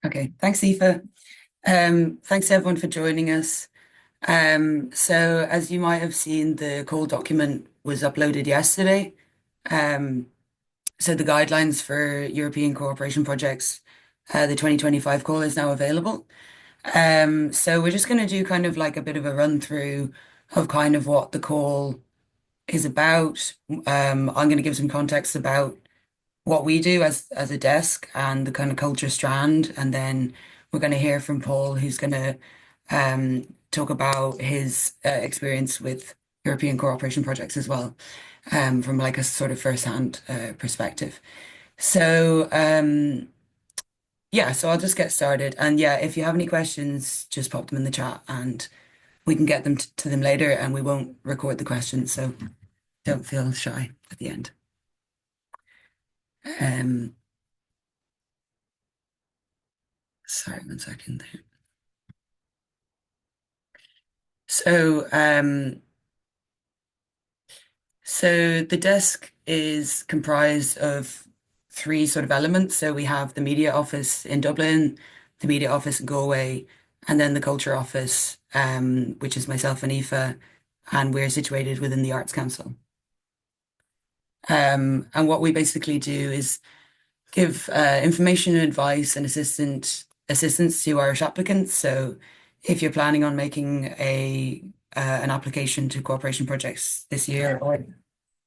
Okay, thanks, Aoife. Thanks everyone for joining us. So as you might have seen, the call document was uploaded yesterday. Um, so the guidelines for European cooperation projects, the 2025 call is now available. So we're just going to do kind of like a bit of a run through of kind of what the call is about. I'm going to give some context about what we do as a desk and the kind of culture strand, and then we're going to hear from Paul, who's going to talk about his experience with European cooperation projects as well, from like a sort of first-hand perspective. So yeah, so I'll just get started, and yeah, if you have any questions, just pop them in the chat, and we can get them to them later, and we won't record the questions, so don't feel shy at the end. Um, Sorry, one second there. So, so the desk is comprised of three sort of elements. So we have the media office in Dublin, the media office in Galway, and then the culture office, which is myself and Aoife, and we're situated within the Arts Council. And what we basically do is give information and advice and assistance to Irish applicants. So if you're planning on making a an application to cooperation projects this year or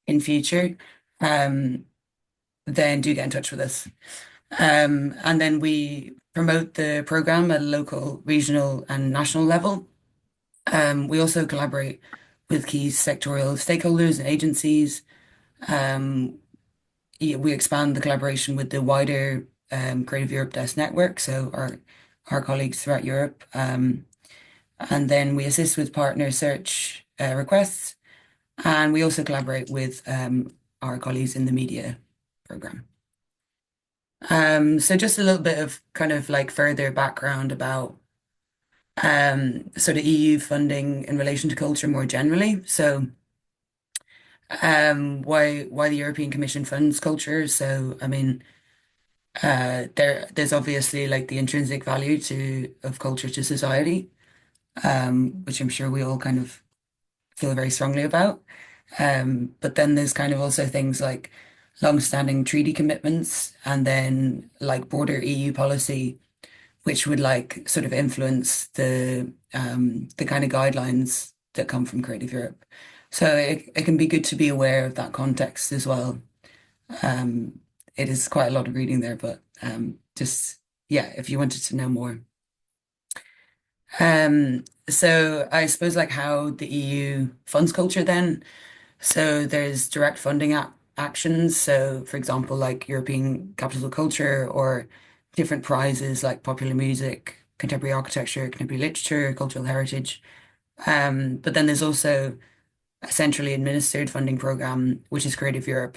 in future, um, then do get in touch with us. And then we promote the program at a local, regional, and national level. We also collaborate with key sectorial stakeholders and agencies. Um, we expand the collaboration with the wider Creative Europe Desk network, so our colleagues throughout Europe. And then we assist with partner search requests, and we also collaborate with our colleagues in the media program. So just a little bit of kind of like further background about sort of EU funding in relation to culture more generally. So why the European Commission funds culture? So I mean, there's obviously like the intrinsic value to of culture to society, which I'm sure we all kind of feel very strongly about. But then there's kind of also things like long-standing treaty commitments and then like broader EU policy, which would like sort of influence the kind of guidelines that come from Creative Europe. So it can be good to be aware of that context as well. Um, it is quite a lot of reading there, but just yeah, if you wanted to know more. So I suppose like how the EU funds culture then. So there's direct funding actions. So for example, like European Capital of Culture or different prizes like popular music, contemporary architecture, contemporary literature, cultural heritage. But then there's also a centrally administered funding program, which is Creative Europe.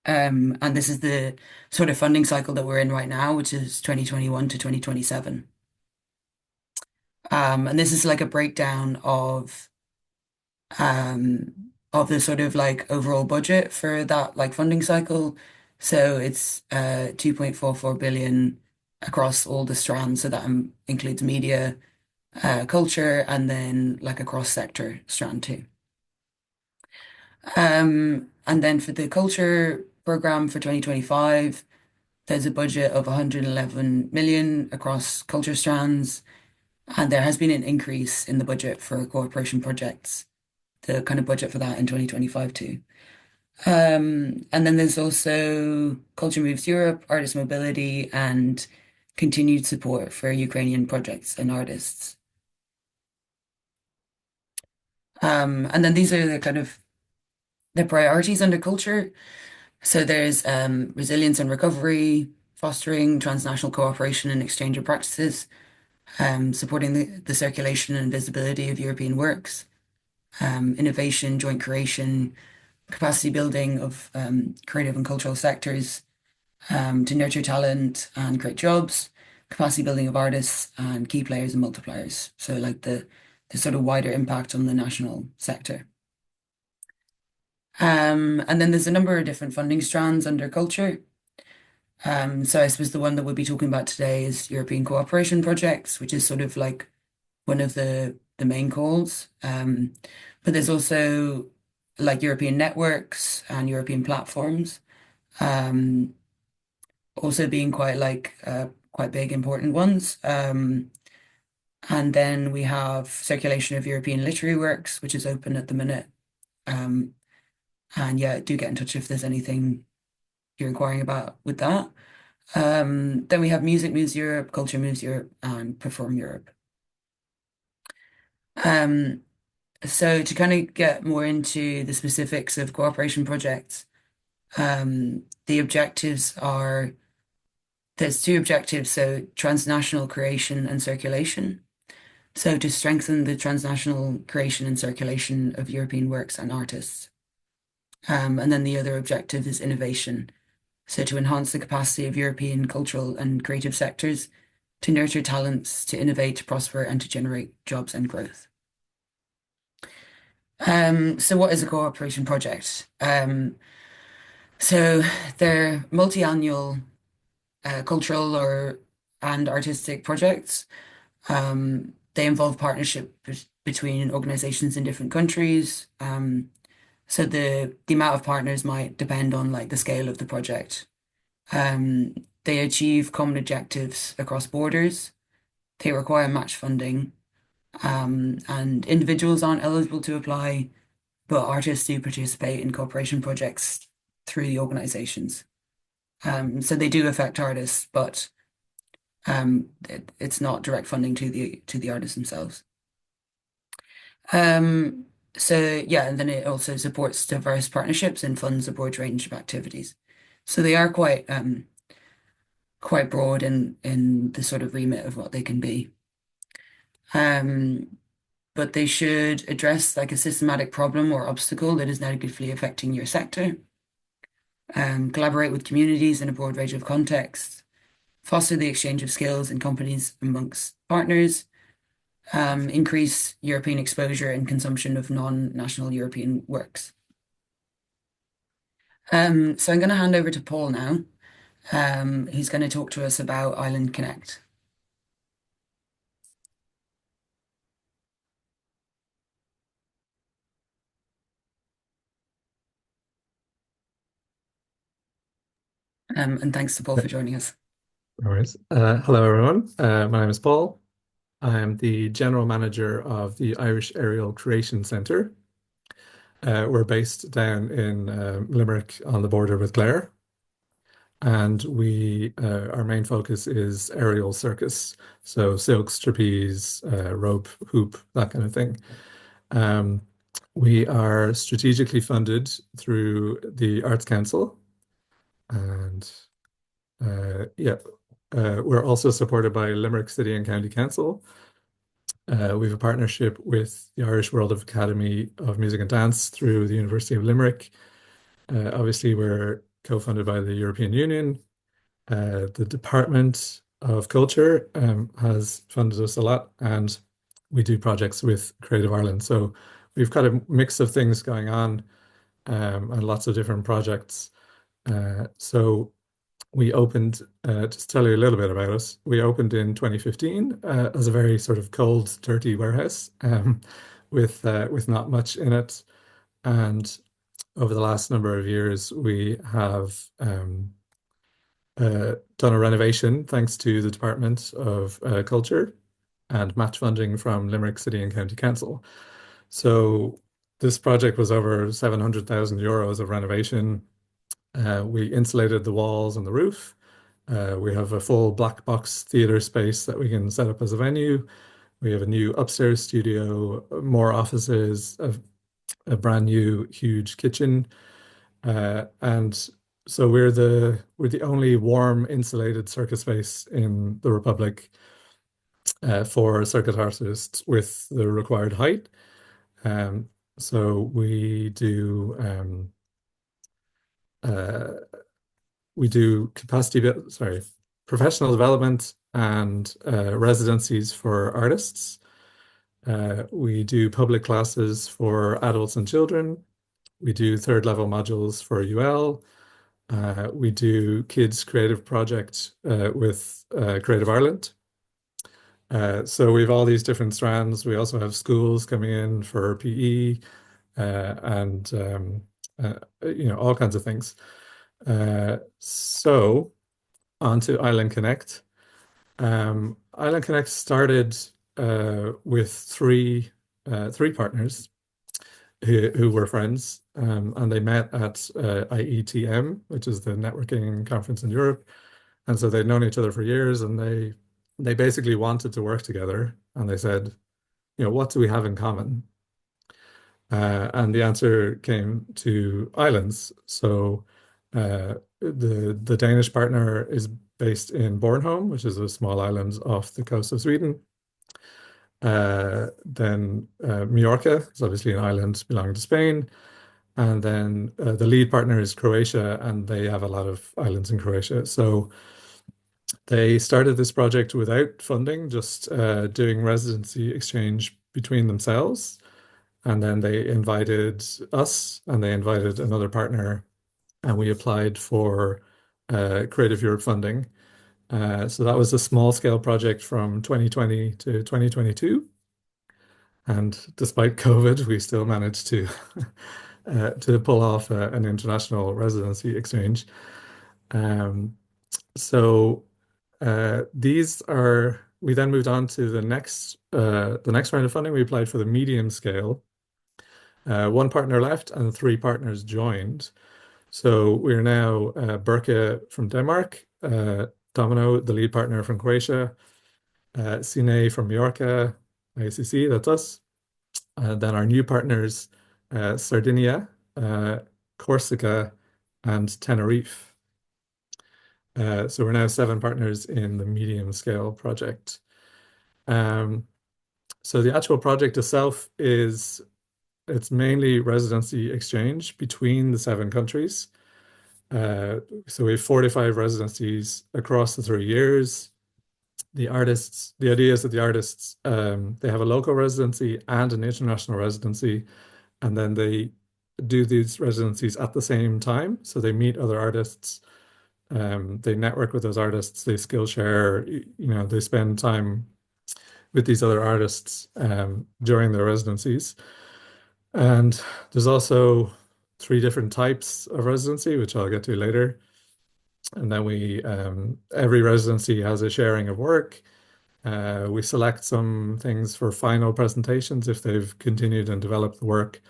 And this is the sort of funding cycle that we're in right now, which is 2021 to 2027. And this is like a breakdown of the sort of like overall budget for that like funding cycle. So it's 2.44 billion across all the strands. So that includes media, culture, and then like a cross sector strand too. And then for the culture program for 2025, there's a budget of 111 million across culture strands, and there has been an increase in the budget for cooperation projects, the kind of budget for that in 2025 too. And then there's also Culture Moves Europe, artist mobility, and continued support for Ukrainian projects and artists. And then these are the kind of the priorities under culture. So there's resilience and recovery, fostering transnational cooperation and exchange of practices, supporting the circulation and visibility of European works, innovation, joint creation, capacity building of creative and cultural sectors, to nurture talent and create jobs, capacity building of artists and key players and multipliers. So like the sort of wider impact on the national sector. And then there's a number of different funding strands under culture. So I suppose the one that we'll be talking about today is European cooperation projects, which is sort of like one of the main calls. But there's also like European networks and European platforms, um, also being quite like quite big, important ones. And then we have circulation of European literary works, which is open at the minute. Um, and yeah, do get in touch if there's anything you're inquiring about with that. Then we have Music Moves Europe, Culture Moves Europe, and Perform Europe. Um, so to kind of get more into the specifics of cooperation projects, the objectives are there's two objectives, so transnational creation and circulation. So to strengthen the transnational creation and circulation of European works and artists. And then the other objective is innovation. So to enhance the capacity of European cultural and creative sectors to nurture talents, to innovate, to prosper, and to generate jobs and growth. So what is a cooperation project? So they're multi-annual cultural or and artistic projects. They involve partnership between organizations in different countries. So the amount of partners might depend on like the scale of the project. Um, they achieve common objectives across borders. They require match funding, and individuals aren't eligible to apply, but artists do participate in cooperation projects through the organizations. So they do affect artists, but it's not direct funding to the artists themselves. Um, so yeah, and then it also supports diverse partnerships and funds a broad range of activities. So they are quite broad in the sort of remit of what they can be. Um, but they should address like a systematic problem or obstacle that is negatively affecting your sector. Collaborate with communities in a broad range of contexts. Foster the exchange of skills and companies amongst partners. Increase European exposure and consumption of non-national European works. So I'm going to hand over to Paul now, who's going to talk to us about Island Connect. And thanks to Paul for joining us. No worries. Hello, everyone. My name is Paul. I'm the General Manager of the Irish Aerial Creation Centre. We're based down in Limerick on the border with Clare, and our main focus is aerial circus, so silks, trapeze, rope, hoop, that kind of thing. Um, we are strategically funded through the Arts Council, and yeah, we're also supported by Limerick City and County Council. We have a partnership with the Irish World of Academy of Music and Dance through the University of Limerick. Obviously, we're co-funded by the European Union. The Department of Culture has funded us a lot, and we do projects with Creative Ireland. So we've got a mix of things going on, and lots of different projects. So we opened, just to tell you a little bit about us, we opened in 2015 as a very sort of cold, dirty warehouse with not much in it. And over the last number of years, we have done a renovation thanks to the Department of Culture and match funding from Limerick City and County Council. So this project was over 700,000 euros of renovation. We insulated the walls and the roof. We have a full black box theater space that we can set up as a venue. We have a new upstairs studio, more offices, a brand new huge kitchen, and so we're the only warm insulated circus space in the Republic for circuit artists with the required height. Um, so uh, we do professional development and residencies for artists. We do public classes for adults and children. We do third level modules for UL. We do kids creative project with Creative Ireland. So we have all these different strands. We also have schools coming in for PE and all kinds of things. So on to Island Connect. Island Connect started with three partners who were friends, and they met at IETM, which is the networking conference in Europe. And so they'd known each other for years, and they basically wanted to work together. And they said, what do we have in common? And the answer came to islands. So the Danish partner is based in Bornholm, which is a small island off the coast of Sweden. Then Majorca is obviously an island belonging to Spain. And then the lead partner is Croatia, and they have a lot of islands in Croatia. So they started this project without funding, just doing residency exchange between themselves. And then they invited us and they invited another partner, and we applied for Creative Europe funding. So that was a small scale project from 2020 to 2022. And despite COVID, we still managed to pull off an international residency exchange. Um, so we then moved on to the next round of funding. We applied for the medium scale. One partner left and three partners joined. So we're now Berke from Denmark, Domino, the lead partner from Croatia, Sine from Mallorca, IACC, that's us. Then our new partners, Sardinia, Corsica, and Tenerife. So we're now seven partners in the medium scale project. Um, so the actual project itself it's mainly residency exchange between the seven countries. So we have 45 residencies across the 3 years. The idea is that the artists, they have a local residency and an international residency, and then they do these residencies at the same time. So they meet other artists, they network with those artists, they skill share, they spend time with these other artists during their residencies. And there's also three different types of residency, which I'll get to later. And then every residency has a sharing of work. We select some things for final presentations if they've continued and developed the work.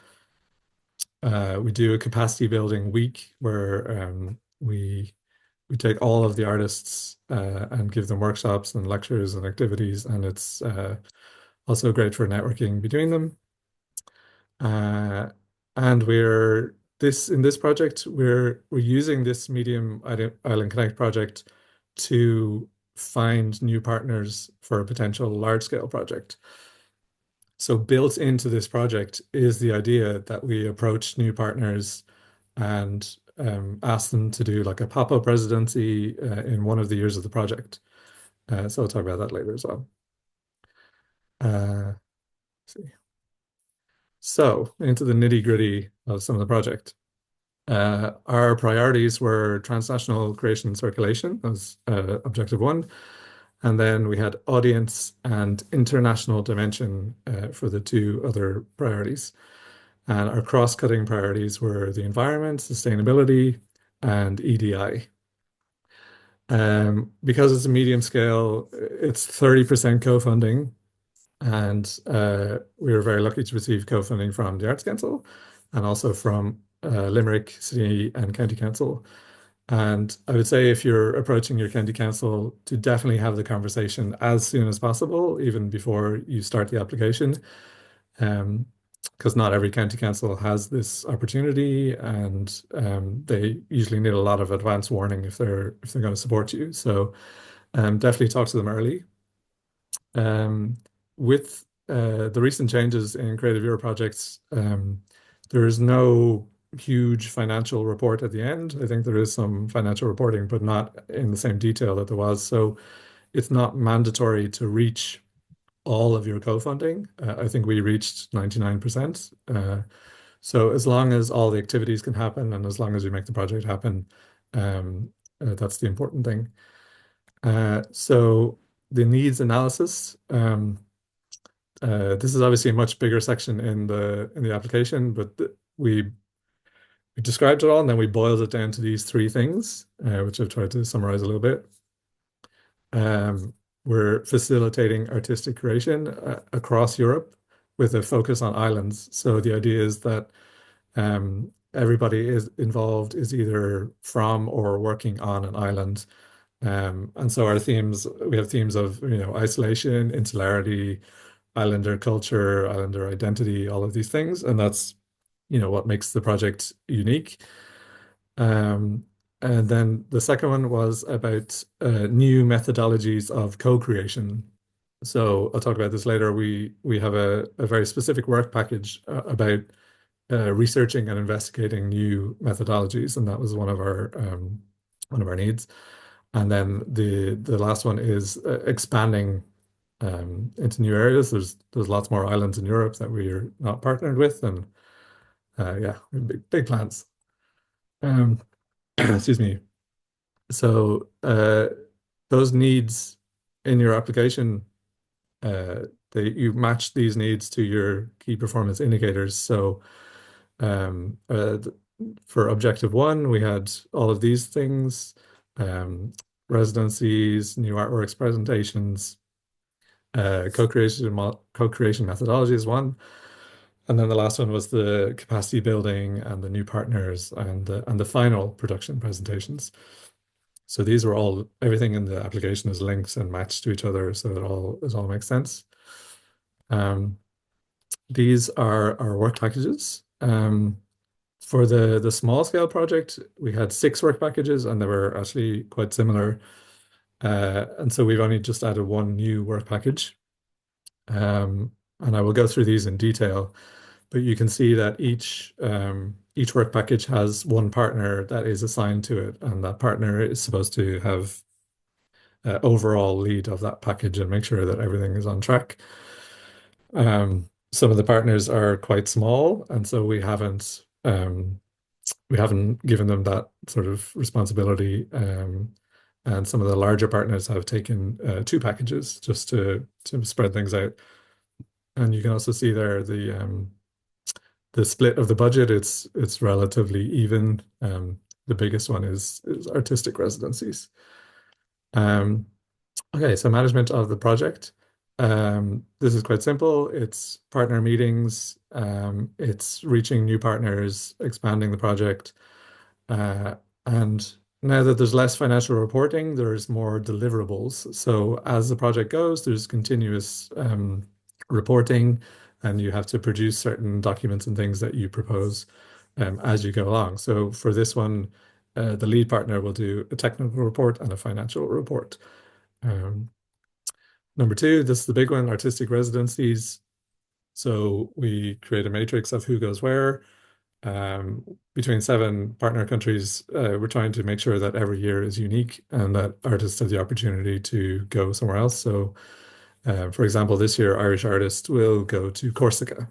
We do a capacity building week where we take all of the artists and give them workshops and lectures and activities, and it's also great for networking between them. Uh, and in this project, we're using this Medium Island Connect project to find new partners for a potential large scale project. So built into this project is the idea that we approach new partners and ask them to do like a pop-up residency in one of the years of the project. So I'll talk about that later as well. Let's see. So into the nitty-gritty of some of the project. Our priorities were transnational creation and circulation as objective one. And then we had audience and international dimension for the two other priorities. And our cross-cutting priorities were the environment, sustainability, and EDI. Because it's a medium scale, it's 30% co-funding. And we were very lucky to receive co-funding from the Arts Council and also from Limerick City and County Council. And I would say if you're approaching your county council, to definitely have the conversation as soon as possible, even before you start the application, because not every county council has this opportunity, and they usually need a lot of advance warning if they're going to support you. So definitely talk to them early. With the recent changes in Creative Europe projects, there is no huge financial report at the end. I think there is some financial reporting, but not in the same detail that there was. So it's not mandatory to reach all of your co-funding. I think we reached 99%. So as long as all the activities can happen and as long as we make the project happen, That's the important thing. So the needs analysis. This is obviously a much bigger section in the application, but we described it all and then we boiled it down to these three things, which I've tried to summarize a little bit. Um, we're facilitating artistic creation across Europe with a focus on islands. So the idea is that everybody is involved is either from or working on an island. And so our themes, we have themes of, isolation, insularity, islander culture, islander identity, all of these things. And that's, what makes the project unique. Um, and then the second one was about new methodologies of co-creation. So I'll talk about this later. We have a very specific work package about researching and investigating new methodologies, and that was one of our needs. And then the last one is expanding into new areas. There's lots more islands in Europe that we are not partnered with, and yeah, big plans. Um, excuse me. So those needs in your application, uh, you match these needs to your key performance indicators. So um, uh, th- for objective one, we had all of these things, um, residencies, new artworks, presentations, co-creation methodology is one. And then the last one was the capacity building and the new partners and the final production presentations. So these were all, everything in the application is linked and matched to each other, so it all makes sense. Um, these are our work packages. For the small scale project, we had six work packages and they were actually quite similar. And so we've only just added one new work package. And I will go through these in detail, but you can see that each work package has one partner that is assigned to it, and that partner is supposed to have overall lead of that package and make sure that everything is on track. Some of the partners are quite small, and so we haven't given them that sort of responsibility. And some of the larger partners have taken two packages just to spread things out. And you can also see there the split of the budget. It's relatively even. The biggest one is artistic residencies. Um, Okay, so management of the project. This is quite simple. It's partner meetings, it's reaching new partners, expanding the project. Uh, and now that there's less financial reporting, there's more deliverables. So as the project goes, there's continuous reporting, and you have to produce certain documents and things that you propose as you go along. So for this one, the lead partner will do a technical report and a financial report. Um, Number two, this is the big one, artistic residencies. So we create a matrix of who goes where. Between seven partner countries, we're trying to make sure that every year is unique and that artists have the opportunity to go somewhere else. So, for example, this year, Irish artists will go to Corsica.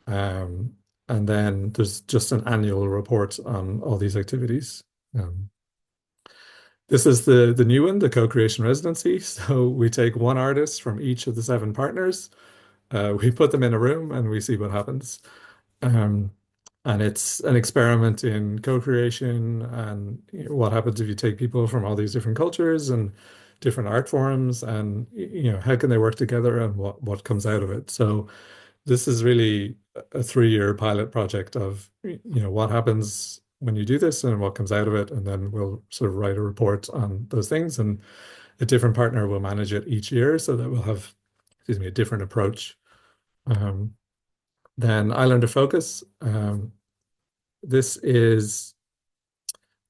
Um, and then there's just an annual report on all these activities. Um, this is the new one, the co-creation residency. So we take one artist from each of the seven partners. We put them in a room and we see what happens. Um, and it's an experiment in co-creation and what happens if you take people from all these different cultures and different art forms and how can they work together and what comes out of it. So this is really a 3-year pilot project of what happens when you do this and what comes out of it, and then we'll sort of write a report on those things, and a different partner will manage it each year so that we'll have, excuse me, a different approach. Um, then Islander Focus. This is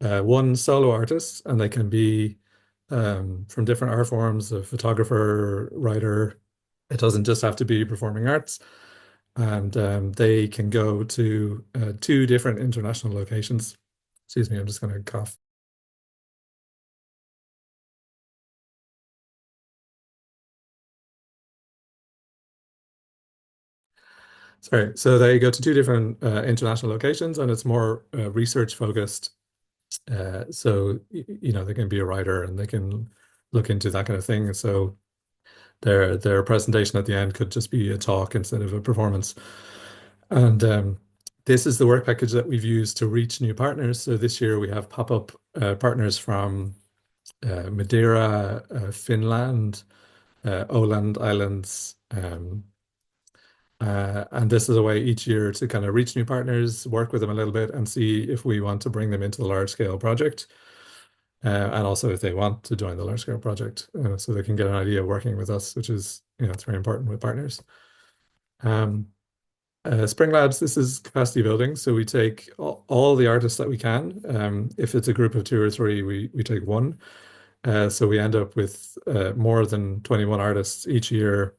one solo artist, and they can be from different art forms, a photographer, writer. It doesn't just have to be performing arts. And they can go to two different international locations. Excuse me, I'm just going to cough. Sorry. So they go to two different international locations, and it's more research focused. So they can be a writer and they can look into that kind of thing. So their presentation at the end could just be a talk instead of a performance. And this is the work package that we've used to reach new partners. So this year we have pop-up partners from Madeira, Finland, Åland Islands. And this is a way each year to kind of reach new partners, work with them a little bit, and see if we want to bring them into the large scale project. And also if they want to join the large scale project, so they can get an idea of working with us, which is, it's very important with partners. Um, Spring Labs, this is capacity building. So we take all the artists that we can. If it's a group of two or three, we take one. So we end up with more than 21 artists each year.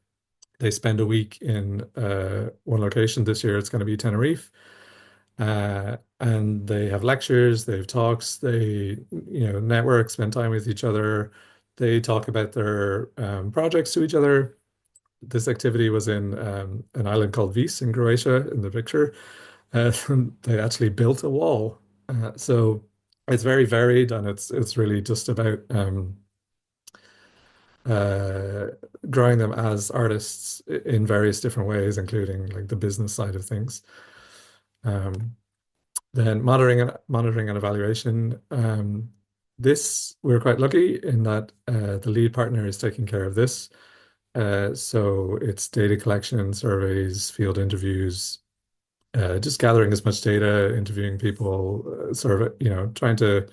They spend a week in one location. This year it's going to be Tenerife. And they have lectures, they have talks, they, network, spend time with each other. They talk about their projects to each other. This activity was in an island called Vis in Croatia in the picture. Uh, they actually built a wall. So it's very varied and it's really just about uh, growing them as artists in various different ways, including like the business side of things. Um, then monitoring and evaluation. This we're quite lucky in that the lead partner is taking care of this. So it's data collection, surveys, field interviews, just gathering as much data, interviewing people, trying to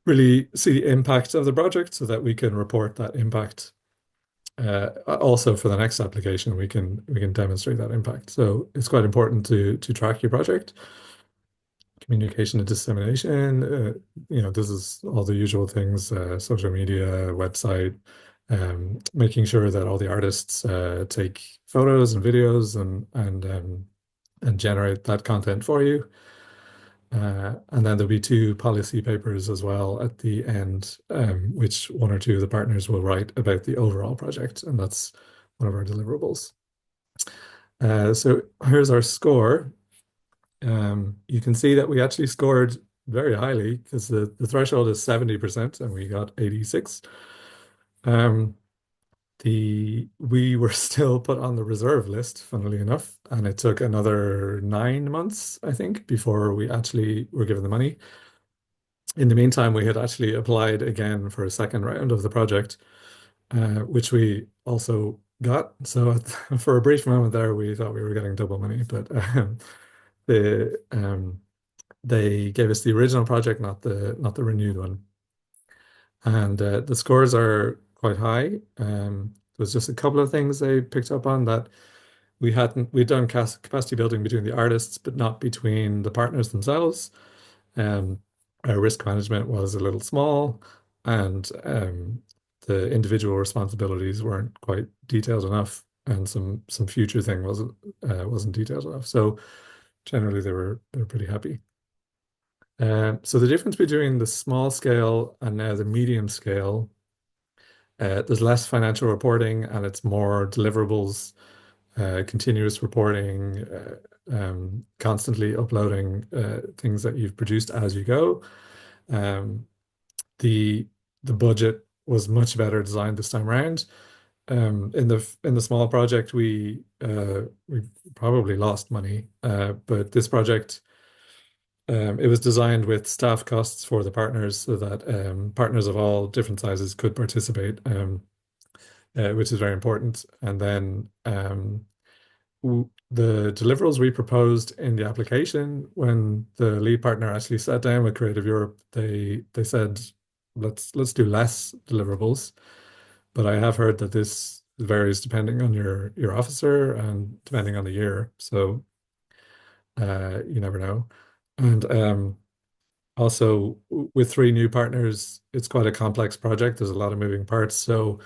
really see the impact of the project so that we can report that impact. Also for the next application, we can demonstrate that impact. So it's quite important to track your project. Communication and dissemination, this is all the usual things, social media, website, making sure that all the artists take photos and videos and generate that content for you. And then there'll be two policy papers as well at the end, which one or two of the partners will write about the overall project, and that's one of our deliverables. So here's our score. You can see that we actually scored very highly because the threshold is 70% and we got 86. Um, we were still put on the reserve list, funnily enough, and it took another 9 months, I think, before we actually were given the money. In the meantime, we had actually applied again for a second round of the project, which we also got. So for a brief moment there, we thought we were getting double money, but the they gave us the original project, not the renewed one. And the scores are quite high. There's just a couple of things they picked up on that we'd done capacity building between the artists, but not between the partners themselves. Um, our risk management was a little small, and the individual responsibilities weren't quite detailed enough, and some future thing wasn't detailed enough. So generally, they were pretty happy. So the difference between the small scale and now the medium scale, there's less financial reporting and it's more deliverables, continuous reporting, constantly uploading things that you've produced as you go. Um, the the budget was much better designed this time around. In the small project, we probably lost money, but this project. It was designed with staff costs for the partners so that partners of all different sizes could participate, which is very important. And then the deliverables we proposed in the application, when the lead partner actually sat down with Creative Europe, they said, let's do less deliverables. But I have heard that this varies depending on your officer and depending on the year. So you never know. And also, with three new partners, it's quite a complex project. There's a lot of moving parts. So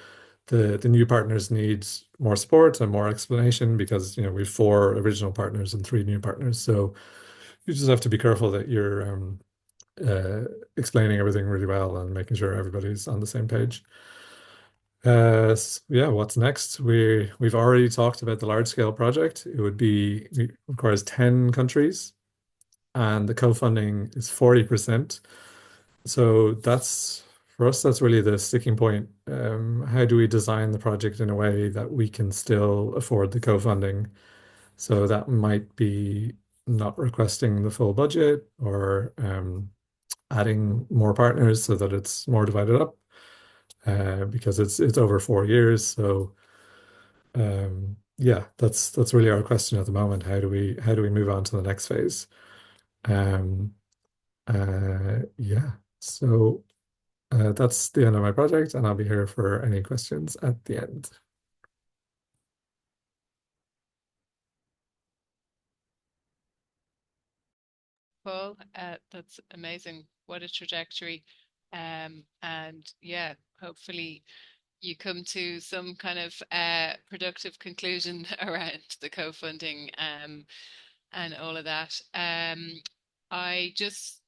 the new partners need more support and more explanation because, we've four original partners and three new partners. So you just have to be careful that you're uh, explaining everything really well and making sure everybody's on the same page. Yeah, what's next? We've already talked about the large scale project. It requires 10 countries and the co-funding is 40%. So that's for us, that's really the sticking point. How do we design the project in a way that we can still afford the co-funding? So that might be not requesting the full budget or adding more partners so that it's more divided up because it's over 4 years. So yeah, that's really our question at the moment. How do we move on to the next phase? Um, yeah. So that's the end of my project, and I'll be here for any questions at the end. Paul, that's amazing. What a trajectory. And yeah, hopefully you come to some kind of productive conclusion around the co-funding and all of that.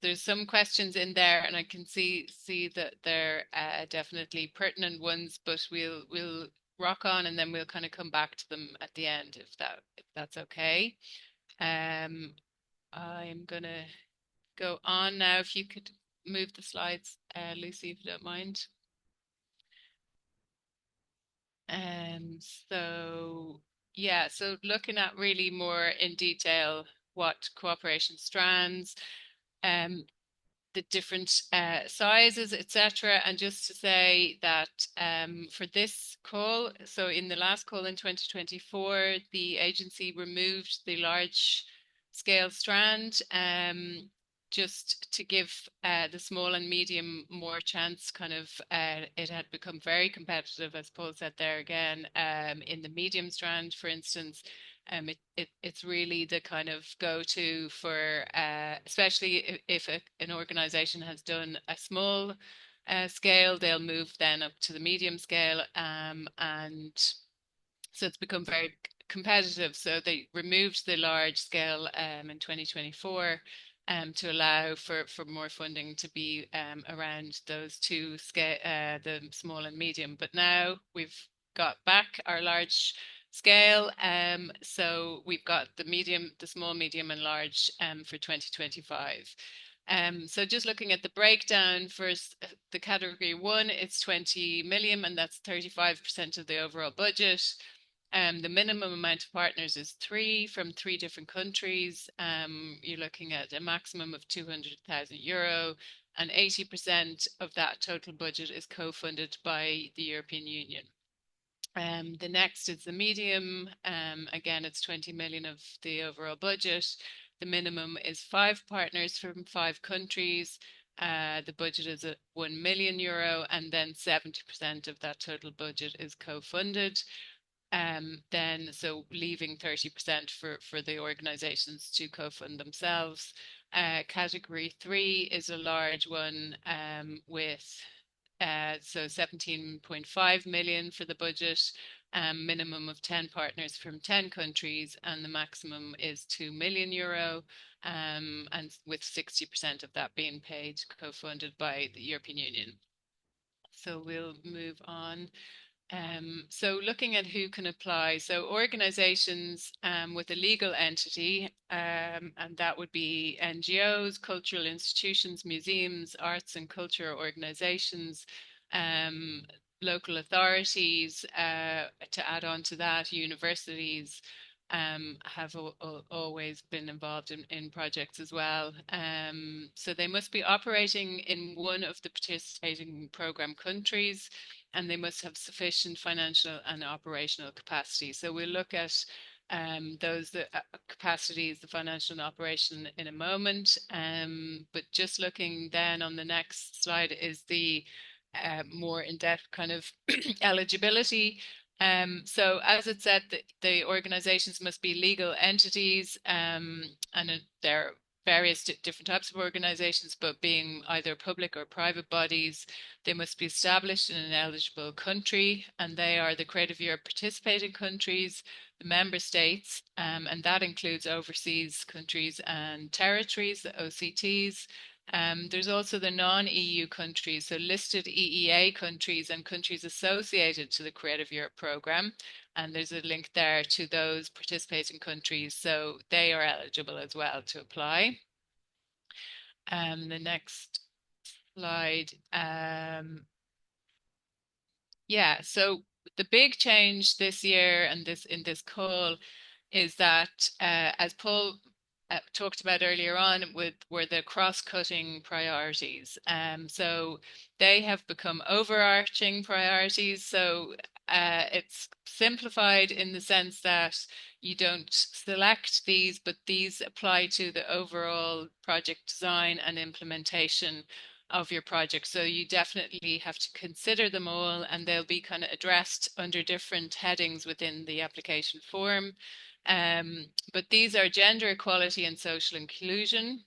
There's some questions in there, and I can see that they're definitely pertinent ones, but we'll rock on and then we'll kind of come back to them at the end if that's okay. Um, I'm gonna go on now. If you could move the slides, Lucy, if you don't mind. Um, so yeah, so looking at really more in detail what cooperation strands, um, the different sizes, etc. And just to say that for this call, so in the last call in 2024, the agency removed the large scale strand just to give the small and medium more chance. Kind of, it had become very competitive, as Paul said there again, in the medium strand, for instance. It's really the kind of go-to for, especially if an organization has done a small scale, they'll move then up to the medium scale, and so it's become very competitive. So they removed the large scale in 2024 to allow for more funding to be around those two scale, the small and medium. But now we've got back our large scale. So we've got the medium, the small, medium, and large for 2025. So just looking at the breakdown first, the category one, it's 20 million, and that's 35% of the overall budget. The minimum amount of partners is three from three different countries. You're looking at a maximum of €200,000, and 80% of that total budget is co-funded by the European Union. The next is the medium. Again, it's 20 million of the overall budget. The minimum is five partners from five countries. The budget is at €1 million, and then 70% of that total budget is co-funded. Then so leaving 30% for the organizations to co-fund themselves. Category three is a large one with so 17.5 million for the budget, minimum of 10 partners from 10 countries, and the maximum is €2 million, and with 60% of that being paid co-funded by the European Union. So we'll move on. So looking at who can apply, so organizations with a legal entity, and that would be NGOs, cultural institutions, museums, arts and culture organizations, um, local authorities, to add on to that, universities have always been involved in projects as well. So they must be operating in one of the participating program countries, and they must have sufficient financial and operational capacity. So we'll look at those capacities, the financial and operation in a moment. But just looking then on the next slide is the more in-depth kind of eligibility. So as it said, the organizations must be legal entities, and there are various different types of organizations, but being either public or private bodies. They must be established in an eligible country, and they are the Creative Europe participating countries, the member states, and that includes overseas countries and territories, the OCTs. There's also the non-EU countries, so listed EEA countries and countries associated to the Creative Europe programme. And there's a link there to those participating countries, so they are eligible as well to apply. The next slide. Yeah, so the big change this year and this in this call is that, as Paul talked about earlier on, were the cross-cutting priorities. So they have become overarching priorities. So it's simplified in the sense that you don't select these, but these apply to the overall project design and implementation of your project. So you definitely have to consider them all, and they'll be kind of addressed under different headings within the application form. But these are gender equality and social inclusion.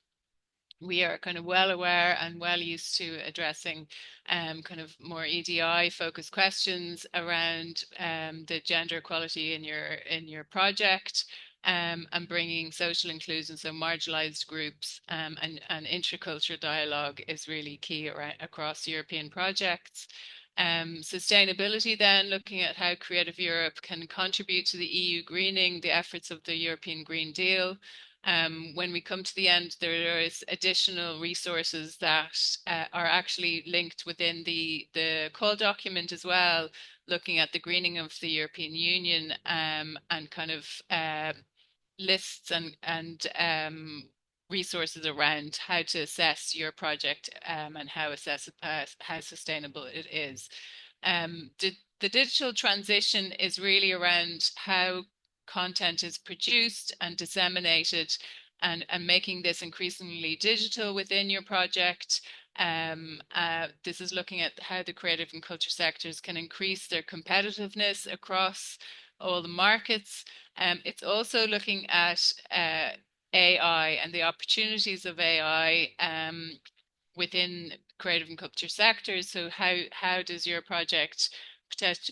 We are kind of well aware and well used to addressing kind of more EDI focused questions around the gender equality in your project, and bringing social inclusion, so marginalized groups, and intercultural dialogue is really key across European projects. Sustainability, then looking at how Creative Europe can contribute to the EU greening, the efforts of the European Green Deal. When we come to the end, there is additional resources that are actually linked within the call document as well, looking at the greening of the European Union, and kind of lists and resources around how to assess your project, and how sustainable it is. The digital transition is really around how content is produced and disseminated, and making this increasingly digital within your project. This is looking at how the creative and culture sectors can increase their competitiveness across all the markets. It's also looking at AI and the opportunities of AI within creative and culture sectors. So how does your project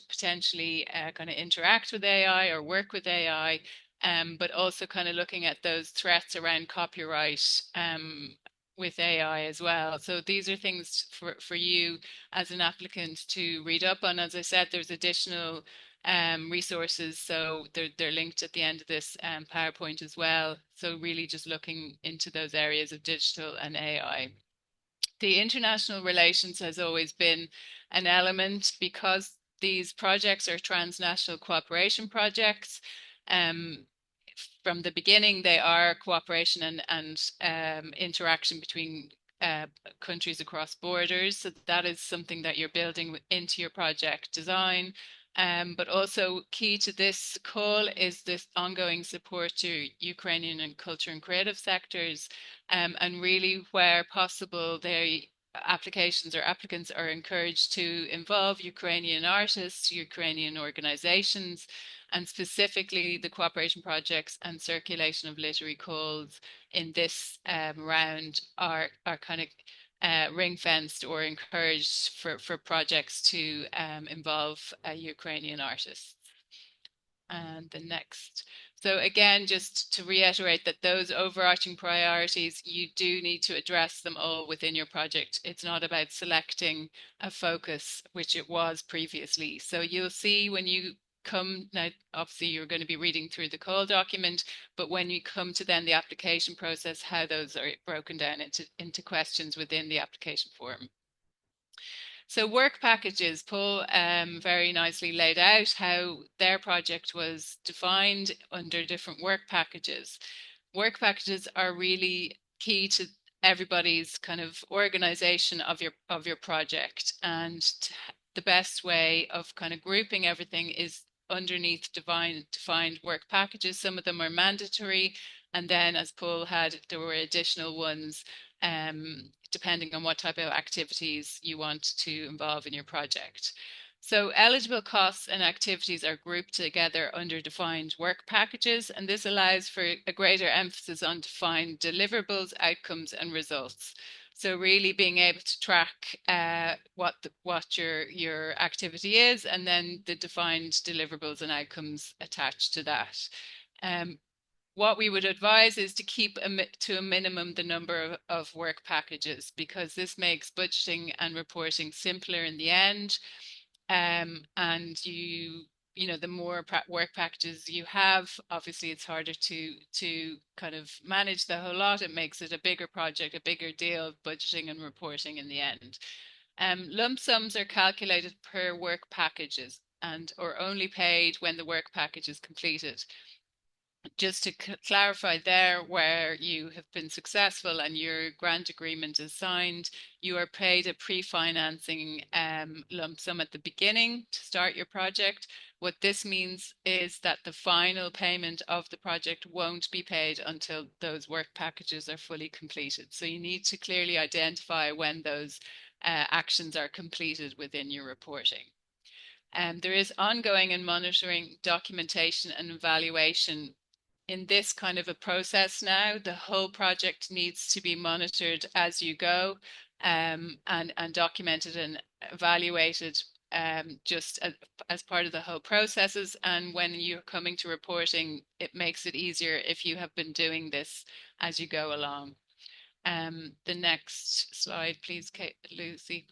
potentially kind of interact with AI or work with AI, but also kind of looking at those threats around copyright with AI as well. So these are things for you as an applicant to read up on. As I said, there's additional resources, so they're linked at the end of this PowerPoint as well. So really just looking into those areas of digital and AI. The international relations has always been an element because these projects are transnational cooperation projects. From the beginning, they are cooperation and interaction between countries across borders. So that is something that you're building into your project design. But also key to this call is this ongoing support to Ukrainian and culture and creative sectors, and really where possible, applications or applicants are encouraged to involve Ukrainian artists, Ukrainian organizations, and specifically the cooperation projects and circulation of literary calls in this round are kind of ring fenced or encouraged for projects to involve Ukrainian artists. And the next. So again, just to reiterate that those overarching priorities, you do need to address them all within your project. It's not about selecting a focus, which it was previously. So you'll see when you come now, obviously you're going to be reading through the call document, but when you come to then the application process, how those are broken down into questions within the application form. So work packages, Paul very nicely laid out how their project was defined under different work packages. Work packages are really key to everybody's kind of organization of your project, and the best way of kind of grouping everything is underneath defined work packages. Some of them are mandatory, and then as Paul had, there were additional ones depending on what type of activities you want to involve in your project. So eligible costs and activities are grouped together under defined work packages, and this allows for a greater emphasis on defined deliverables, outcomes, and results. So really being able to track what your activity is, and then the defined deliverables and outcomes attached to that. What we would advise is to keep to a minimum the number of work packages, because this makes budgeting and reporting simpler in the end. And you the more work packages you have, obviously it's harder to kind of manage the whole lot. It makes it a bigger project, a bigger deal of budgeting and reporting in the end. Lump sums are calculated per work packages and or only paid when the work package is completed. Just to clarify there, where you have been successful and your grant agreement is signed, you are paid a pre-financing lump sum at the beginning to start your project. What this means is that the final payment of the project won't be paid until those work packages are fully completed. So you need to clearly identify when those actions are completed within your reporting. There is ongoing and monitoring documentation and evaluation in this kind of a process now. The whole project needs to be monitored as you go, and documented and evaluated, just as part of the whole processes. And when you're coming to reporting, it makes it easier if you have been doing this as you go along. The next slide, please, Lucy.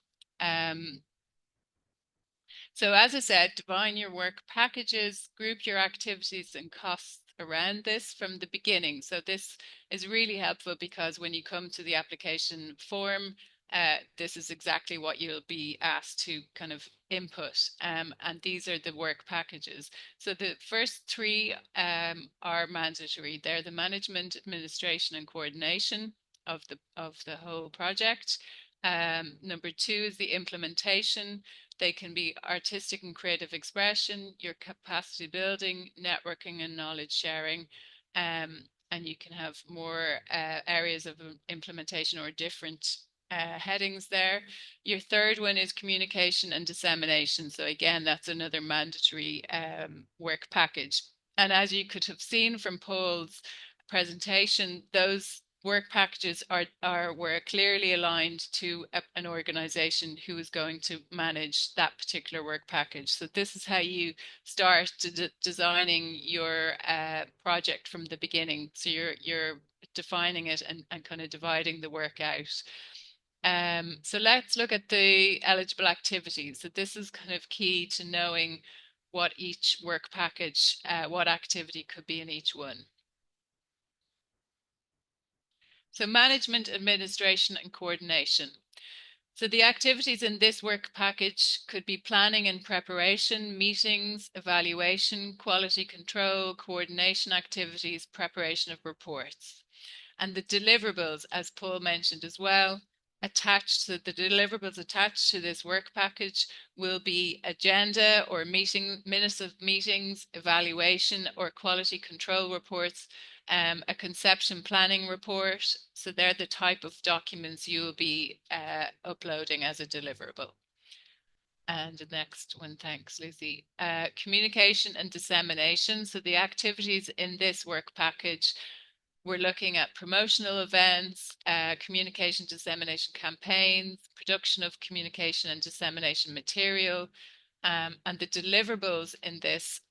So as I said, define your work packages, group your activities and costs around this from the beginning. So this is really helpful because when you come to the application form, this is exactly what you'll be asked to kind of input. And these are the work packages. So the first three are mandatory. They're the management, administration, and coordination of the whole project. Number two is the implementation. They can be artistic and creative expression, your capacity building, networking, and knowledge sharing. And you can have more areas of implementation or different headings there. Your third one is communication and dissemination. So again, that's another mandatory work package. And as you could have seen from Paul's presentation, those work packages were clearly aligned to an organization who is going to manage that particular work package. So this is how you start designing your project from the beginning. So you're defining it and kind of dividing the work out. So let's look at the eligible activities. So this is kind of key to knowing what each work package, what activity could be in each one. So management, administration, and coordination. So the activities in this work package could be planning and preparation, meetings, evaluation, quality control, coordination activities, preparation of reports. And the deliverables, as Paul mentioned as well, the deliverables attached to this work package will be agenda or minutes of meetings, evaluation or quality control reports, a conception planning report. So they're the type of documents you'll be uploading as a deliverable. And the next one, thanks, Lucy. Communication and dissemination. So the activities in this work package, we're looking at promotional events, communication dissemination campaigns, production of communication and dissemination material. And the deliverables in this,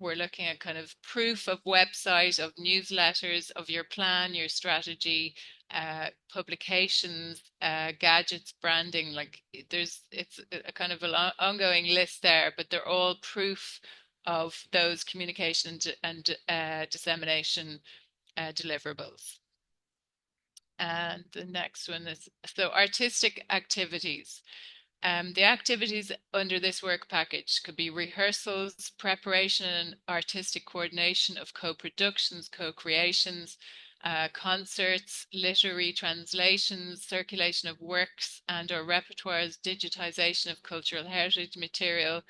we're looking at kind of proof of website, of newsletters, of your plan, your strategy, publications, gadgets, branding. Like it's a kind of an ongoing list there, but they're all proof of those communication and dissemination deliverables. And the next one is, so artistic activities. The activities under this work package could be rehearsals, preparation and artistic coordination of co-productions, co-creations, concerts, literary translations, circulation of works and or repertoires, digitization of cultural heritage material,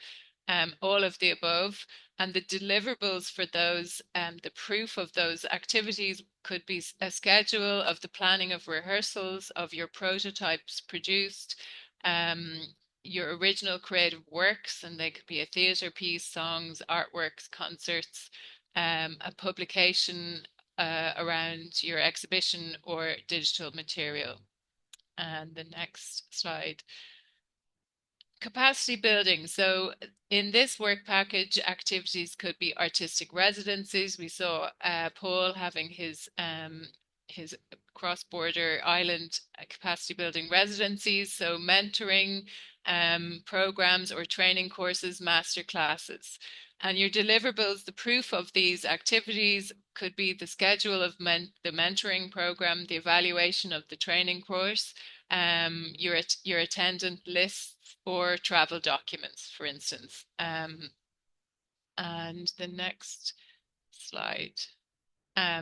all of the above. And the deliverables for those, the proof of those activities could be a schedule of the planning of rehearsals, of your prototypes produced, your original creative works, and they could be a theatre piece, songs, artworks, concerts, a publication around your exhibition or digital material. And the next slide. Capacity building. So in this work package, activities could be artistic residencies. We saw Paul having his cross-border island capacity building residencies. So mentoring programs or training courses, master classes. And your deliverables, the proof of these activities could be the schedule of the mentoring program, the evaluation of the training course, your attendant lists or travel documents, for instance. And the next slide.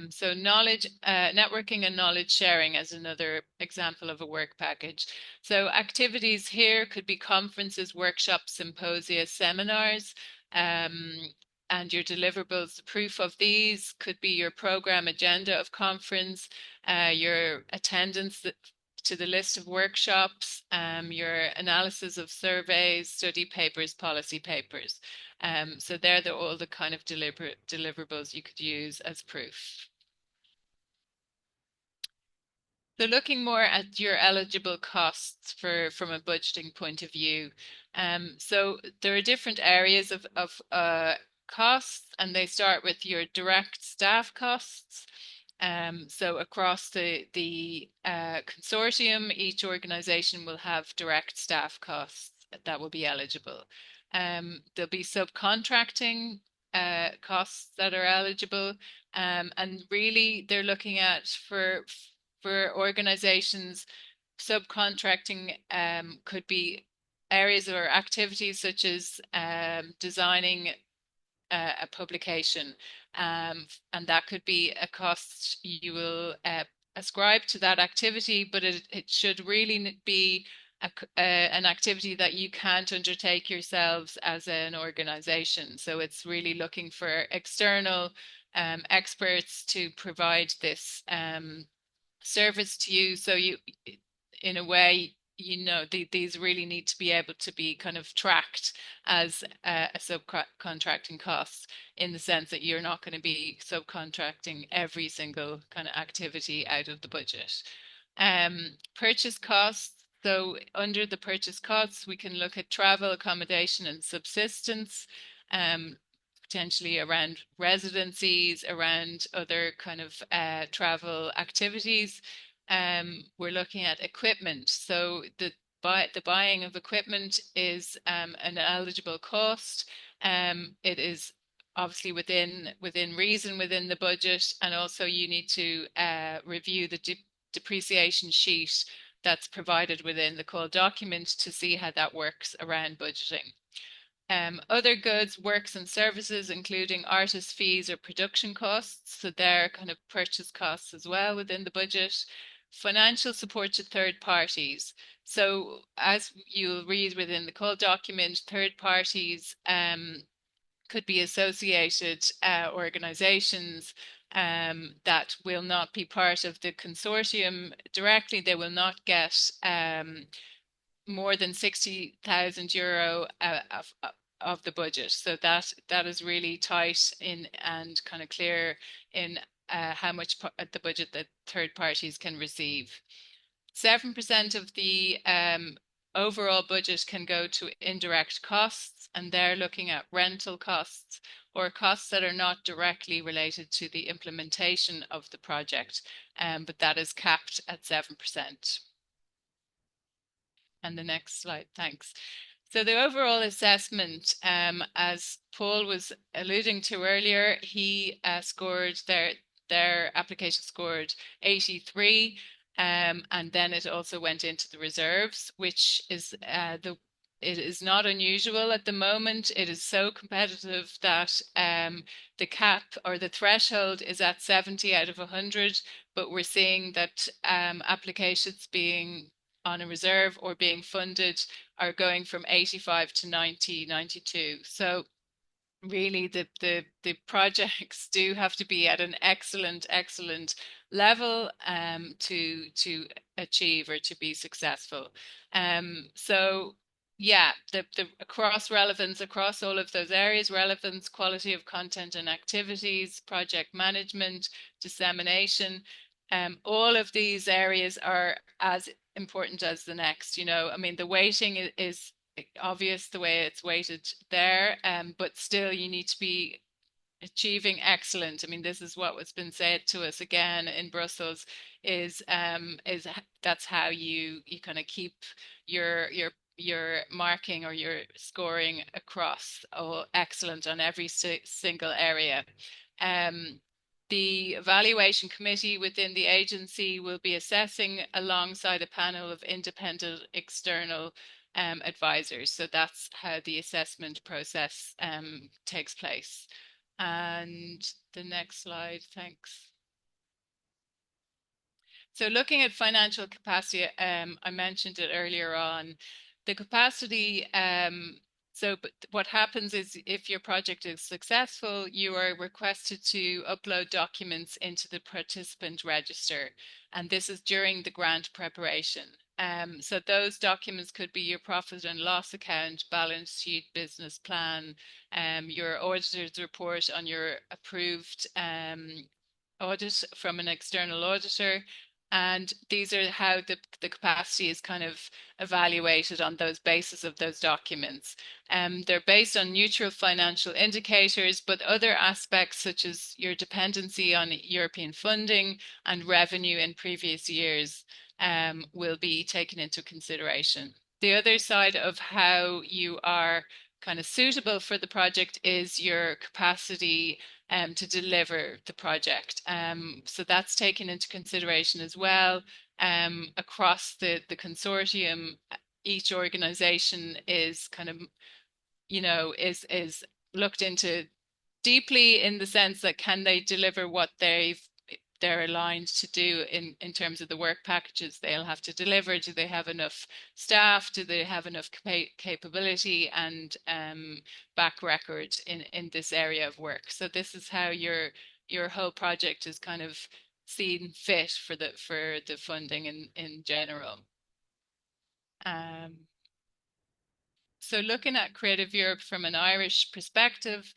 So knowledge, networking and knowledge sharing as another example of a work package. So activities here could be conferences, workshops, symposia, seminars, and your deliverables. The proof of these could be your program agenda of conference, your attendance to the list of workshops, your analysis of surveys, study papers, policy papers. So they're all the kind of deliverables you could use as proof. So looking more at your eligible costs from a budgeting point of view. So there are different areas of costs, and they start with your direct staff costs. So across the consortium, each organization will have direct staff costs that will be eligible. There'll be subcontracting costs that are eligible, and really they're looking at for organizations, subcontracting could be areas or activities such as designing a publication, and that could be a cost you will ascribe to that activity, but it should really be an activity that you can't undertake yourselves as an organization. So it's really looking for external experts to provide this service to you. So you, in a way, these really need to be able to be kind of tracked as a subcontracting cost, in the sense that you're not going to be subcontracting every single kind of activity out of the budget. Purchase costs. So under the purchase costs, we can look at travel, accommodation, and subsistence, potentially around residencies, around other kind of travel activities. We're looking at equipment. So the buying of equipment is an eligible cost. It is obviously within reason within the budget, and also you need to review the depreciation sheet that's provided within the call document to see how that works around budgeting. Other goods, works and services, including artist fees or production costs. So they're kind of purchase costs as well within the budget. Financial support to third parties. So as you'll read within the call document, third parties could be associated organizations that will not be part of the consortium directly. They will not get more than €60,000 of the budget. So that is really tight in and kind of clear in how much the budget that third parties can receive. 7% of the overall budget can go to indirect costs, and they're looking at rental costs or costs that are not directly related to the implementation of the project, but that is capped at 7%. And the next slide, thanks. So the overall assessment, as Paul was alluding to earlier, he scored their application scored 83, and then it also went into the reserves, which is it is not unusual at the moment. It is so competitive that the cap or the threshold is at 70 out of 100, but we're seeing that applications being on a reserve or being funded are going from 85 to 90, 92. So really the projects do have to be at an excellent level to achieve or to be successful. So yeah, the cross relevance across all of those areas, relevance, quality of content and activities, project management, dissemination, all of these areas are as important as the next. I mean, the weighting is obvious the way it's weighted there, but still you need to be achieving excellent. I mean, this is what has been said to us again in Brussels is that's how you kind of keep your your marking or your scoring across excellent on every single area. The evaluation committee within the agency will be assessing alongside a panel of independent external advisors. So that's how the assessment process takes place. And the next slide, thanks. So looking at financial capacity, I mentioned it earlier on. The capacity, but what happens is if your project is successful, you are requested to upload documents into the participant register. And this is during the grant preparation. So those documents could be your profit and loss account, balance sheet, business plan, your auditor's report on your approved audit from an external auditor. And these are how the capacity is kind of evaluated on those basis of those documents. They're based on neutral financial indicators, but other aspects such as your dependency on European funding and revenue in previous years will be taken into consideration. The other side of how you are kind of suitable for the project is your capacity to deliver the project. So that's taken into consideration as well. Across the consortium, each organization is kind of, is looked into deeply in the sense that can they deliver what they're aligned to do in terms of the work packages they'll have to deliver. Do they have enough staff? Do they have enough capability and back record in this area of work? So this is how your whole project is kind of seen fit for the funding in general. So looking at Creative Europe from an Irish perspective,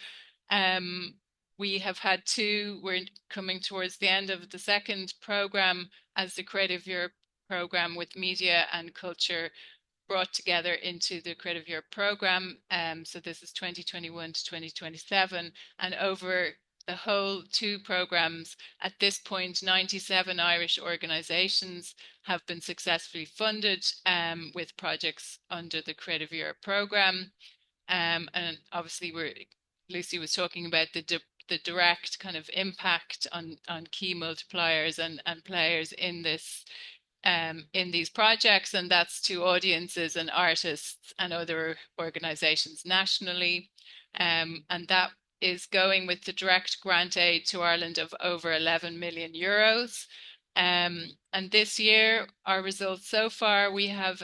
we have had we're coming towards the end of the second program as the Creative Europe program with media and culture brought together into the Creative Europe program. So this is 2021 to 2027. And over the whole two programs, at this point, 97 Irish organizations have been successfully funded with projects under the Creative Europe program. And obviously, Lucy was talking about the direct kind of impact on key multipliers and players in this in these projects, and that's to audiences and artists and other organizations nationally. And that is going with the direct grant aid to Ireland of over 11 million euros. And this year, our results so far, we have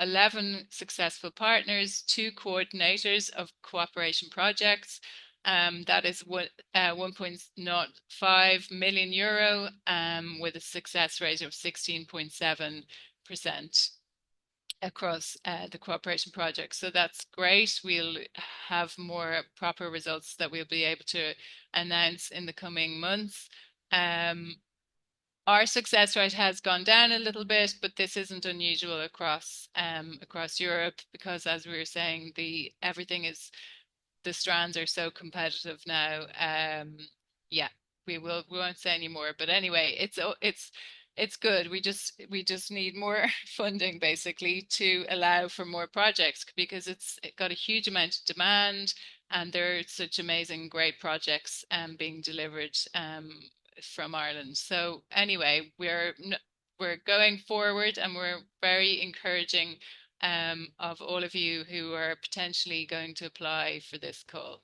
11 successful partners, 2 coordinators of cooperation projects. That is 1.05 million euro with a success rate of 16.7% across the cooperation project. So that's great. We'll have more proper results that we'll be able to announce in the coming months. Our success rate has gone down a little bit, but this isn't unusual across Europe because, as we were saying, the strands are so competitive now. Yeah, we won't say any more, but anyway, it's good. We just need more funding basically to allow for more projects because it got a huge amount of demand and there are such amazing, great projects being delivered from Ireland. So anyway, we're going forward and we're very encouraging of all of you who are potentially going to apply for this call.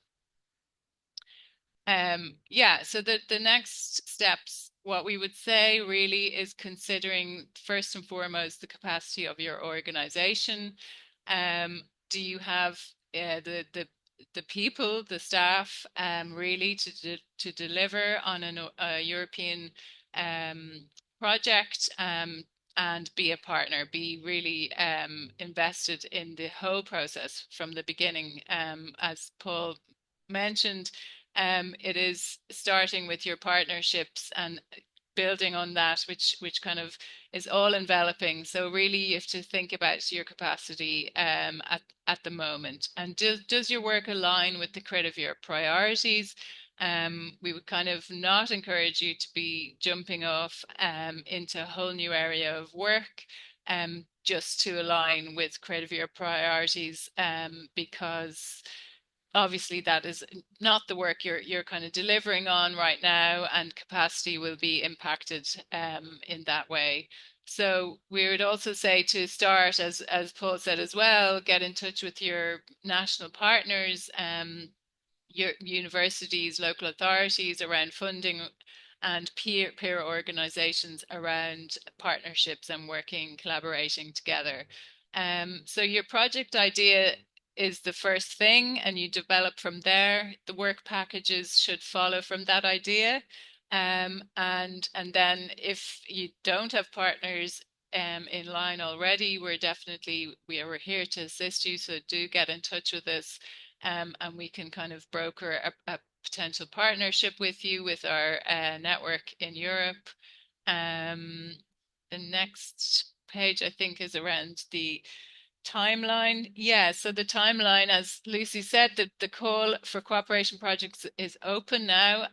Yeah, so the next steps, what we would say really is considering first and foremost the capacity of your organization. Do you have the people, the staff, really to deliver on a European project and be a partner, be really invested in the whole process from the beginning. As Paul mentioned, it is starting with your partnerships and building on that, which kind of is all enveloping. So really you have to think about your capacity at the moment. And does your work align with the Creative Europe priorities? We would kind of not encourage you to be jumping off into a whole new area of work. just to align with Creative Europe priorities, because obviously that is not the work you're kind of delivering on right now, and capacity will be impacted in that way. So we would also say to start, as Paul said as well, get in touch with your national partners, your universities, local authorities around funding, and peer organizations around partnerships and collaborating together. So your project idea is the first thing, and you develop from there. The work packages should follow from that idea. And then if you don't have partners in line already, we are here to assist you. So do get in touch with us, and we can kind of broker a potential partnership with you with our network in Europe. The next page, I think, is around the timeline. Yeah, so the timeline, as Lucy said, the call for cooperation projects is open now.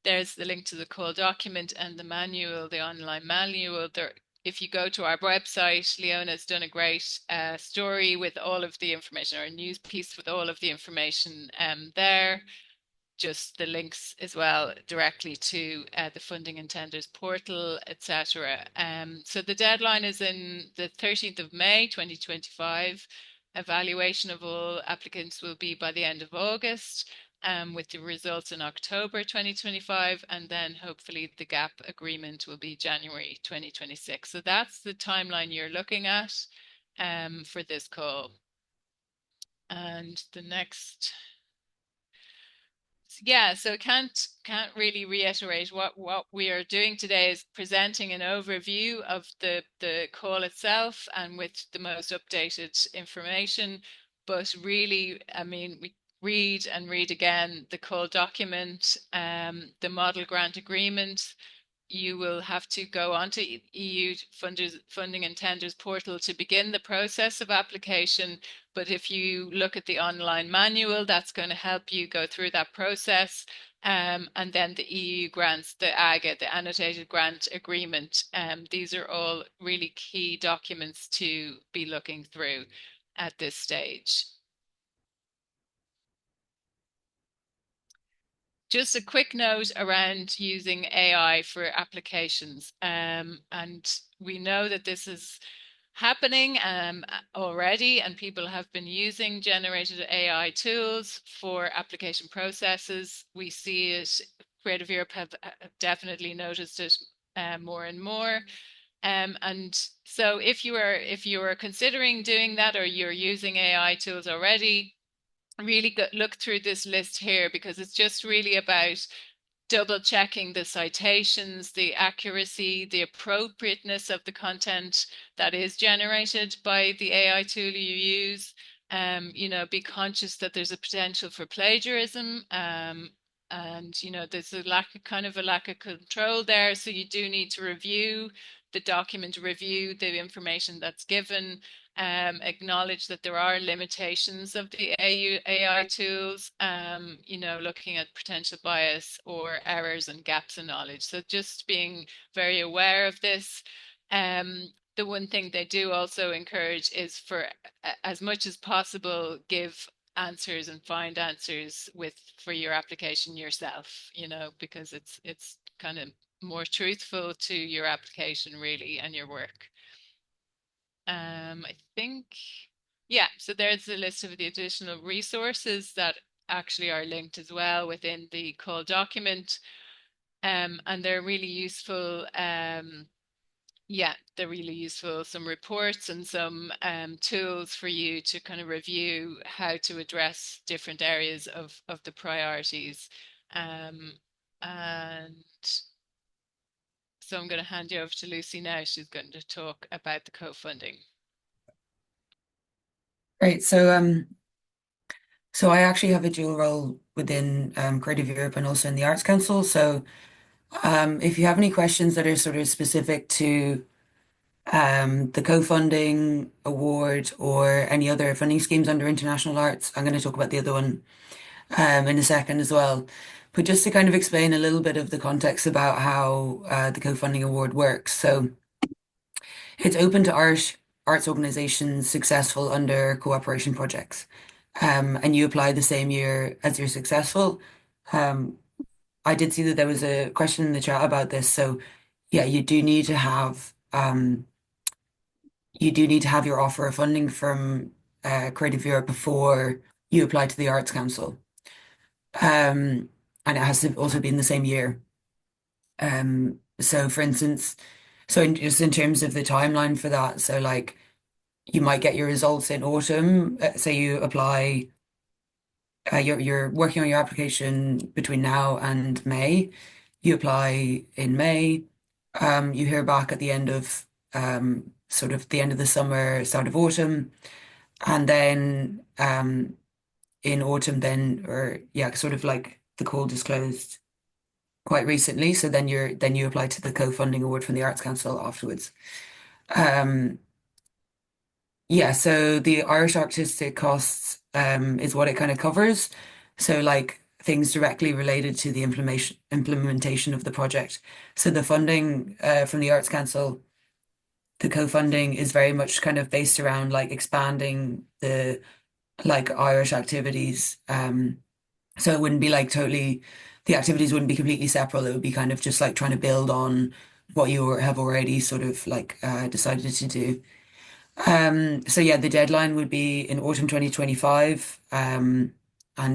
There's the link to the call document and the manual, the online manual. If you go to our website, Leona's done a great story with all of the information, or a news piece with all of the information there. Just the links as well directly to the funding and tenders portal, etc. So the deadline is in the 13th of May 2025. Evaluation of all applicants will be by the end of August, with the results in October 2025, and then hopefully the gap agreement will be January 2026. So that's the timeline you're looking at for this call. And the next, yeah, so can't really reiterate what we are doing today is presenting an overview of the call itself and with the most updated information. But really, I mean, we read and read again the call document, the model grant agreement. You will have to go onto EU funding and tenders portal to begin the process of application. But if you look at the online manual, that's going to help you go through that process. And then the EU grants, the AGA, the Annotated Grant Agreement. These are all really key documents to be looking through at this stage. Just a quick note around using AI for applications. And we know that this is happening already, and people have been using generated AI tools for application processes. We see it, Creative Europe have definitely noticed it more and more. And so if you are considering doing that, or you're using AI tools already, really look through this list here, because it's just really about double checking the citations, the accuracy, the appropriateness of the content that is generated by the AI tool you use. Be conscious that there's a potential for plagiarism. And there's a lack of control there. So you do need to review the document, review the information that's given, acknowledge that there are limitations of the AI tools, looking at potential bias or errors and gaps in knowledge. So just being very aware of this. The one thing they do also encourage is for as much as possible, give answers and find answers for your application yourself, because it's kind of more truthful to your application really and your work. I think, yeah, so there's a list of the additional resources that actually are linked as well within the call document. And they're really useful. They're really useful. Some reports and some tools for you to kind of review how to address different areas of the priorities. And so I'm going to hand you over to Lucy now. She's going to talk about the co-funding. Great. So I actually have a dual role within Creative Europe and also in the Arts Council. So if you have any questions that are sort of specific to the co-funding award or any other funding schemes under international arts, I'm going to talk about the other one in a second as well. But just to kind of explain a little bit of the context about how the co-funding award works. So It's open to arts organizations successful under cooperation projects. And you apply the same year as you're successful. Um, I did see that there was a question in the chat about this. So yeah, you do need to have your offer of funding from Creative Europe before you apply to the Arts Council. And it has to also be in the same year. So for instance, just in terms of the timeline for that, so like you might get your results in autumn. Say you apply, you're working on your application between now and May. You apply in May. You hear back at the end of sort of the end of the summer, start of autumn, and then in autumn, then or yeah, sort of like the call just closed quite recently. So then you apply to the co-funding award from the Arts Council afterwards. Um, Yeah, so the Irish artistic costs is what it kind of covers. So like things directly related to the implementation of the project. So the funding from the Arts Council, the co-funding is very much kind of based around like expanding the like Irish activities. So it wouldn't be like totally the activities wouldn't be completely separate. It would be kind of just like trying to build on what have already sort of like decided to do. So yeah, the deadline would be in autumn 2025. And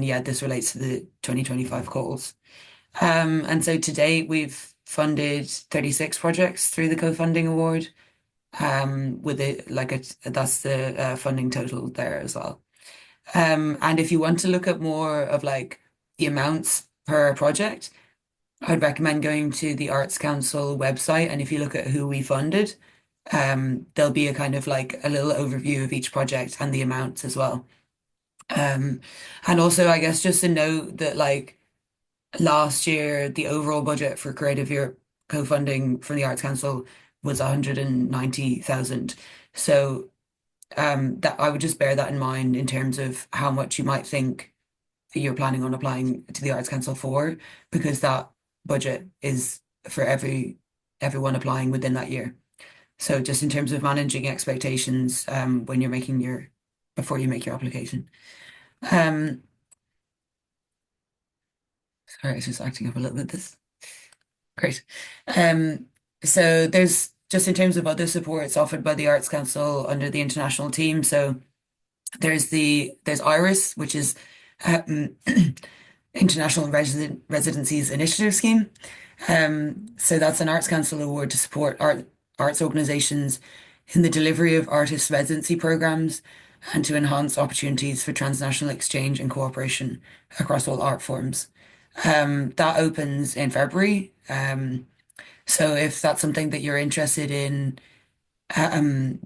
yeah, this relates to the 2025 calls. And so to date, we've funded 36 projects through the co-funding award. With it, like that's the funding total there as well. And if you want to look at more of like the amounts per project, I'd recommend going to the Arts Council website. And if you look at who we funded, there'll be a kind of like a little overview of each project and the amounts as well. Um, and also, I guess just to note that like last year, the overall budget for Creative Europe co-funding from the Arts Council was 190,000. So that I would just bear that in mind in terms of how much you might think that you're planning on applying to the Arts Council for, because that budget is for everyone applying within that year. So just in terms of managing expectations, when you're making before you make your application. Um, Sorry, it's just acting up a little bit this. Great. Um, so there's just in terms of other supports offered by the Arts Council under the international team. So there's IRIS, which is um, International Residencies Initiative Scheme. So that's an Arts Council award to support arts organizations in the delivery of artist residency programs and to enhance opportunities for transnational exchange and cooperation across all art forms. That opens in February. So if that's something that you're interested in,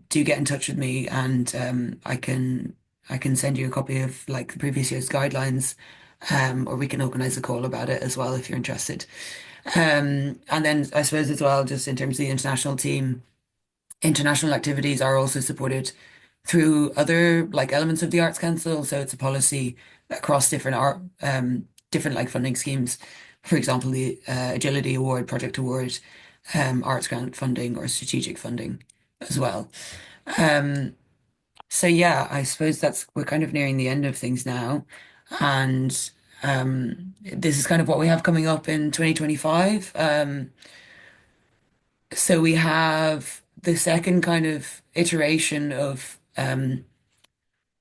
do get in touch with me and I can send you a copy of like the previous year's guidelines, or we can organize a call about it as well if you're interested. And then I suppose as well, just in terms of the international team, international activities are also supported through other like elements of the Arts Council. So it's a policy across different like funding schemes. For example, the Agility Award, Project Award, Arts Grant funding or strategic funding as well. Um, so yeah, I suppose we're kind of nearing the end of things now. And this is kind of what we have coming up in 2025. So we have the second kind of iteration of the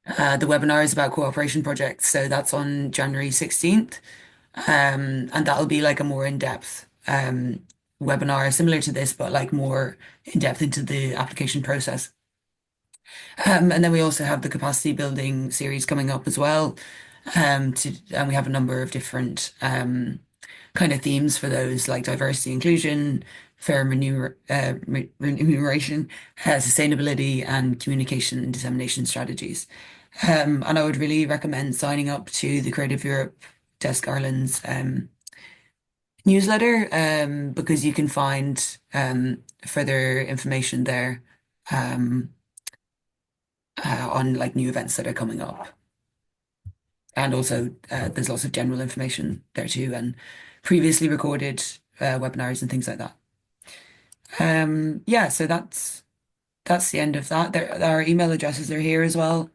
webinars about cooperation projects. So that's on January 16th. And that'll be like a more in-depth webinar, similar to this, but like more in-depth into the application process. And then we also have the capacity building series coming up as well. And we have a number of different kind of themes for those, like diversity, inclusion, remuneration, sustainability, and communication and dissemination strategies. And I would really recommend signing up to the Creative Europe Desk Ireland's newsletter because you can find further information there on like new events that are coming up. And also there's lots of general information there too and previously recorded webinars and things like that. Yeah, so that's the end of that. Our email addresses are here as well.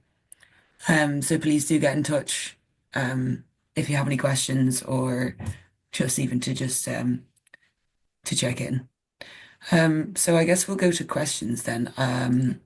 So please do get in touch if you have any questions or just even to check in. So I guess we'll go to questions then.